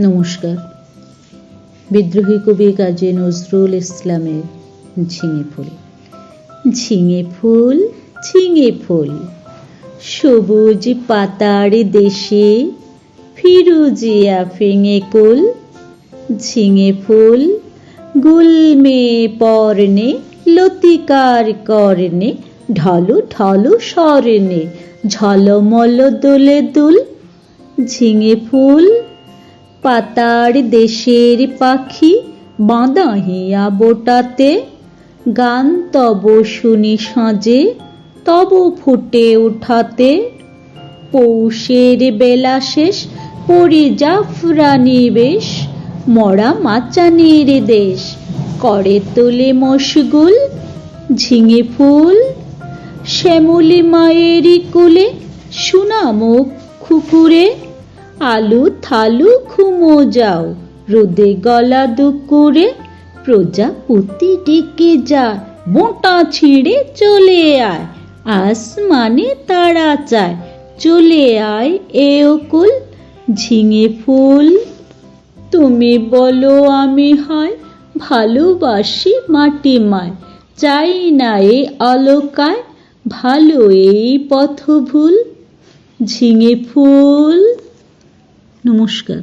নমস্কার। বিদ্রোহী কবি কাজী নজরুল ইসলামের ঝিঙে ফুল। ঝিঙে ফুল, ঝিঙে ফুল, সবুজ পাতার দেশে ফিরুজিয়া ফিঙে কুল। ঝিঙে ফুল গুলমে পর্ণে লতিকার কর্ণে ঢালু ঢালু স্বর্ণে ঝলমল দোলে দুল। ঝিঙে ফুল পাতার দেশের পাখি বাঁধা হিয়া বোটাতে, গান তব শুনি সাঁজে তব ফুটে উঠাতে। পৌষের বেলা শেষ পরি জাফরানি বেশ, মরা মাচানির দেশ করে তোলে মশগুল। ঝিঙে ফুল শ্যামলী মায়েরই কুলে সুনামুখ খুকুরে, আলু থালু ঘুমো যাও রোদে গলা দুকুরে। প্রজাপতি ডেকে যায় বোঁটা ছিঁড়ে চলে আয়, আসমানে তারা চায় চলে আয় এ অকুল। ঝিঙে ফুল তুমি বলো আমি হয় ভালোবাসি মাটি মায়, চাই না এই অলকায় ভালো এই পথ ভুল। ঝিঙে ফুল। নমস্কার।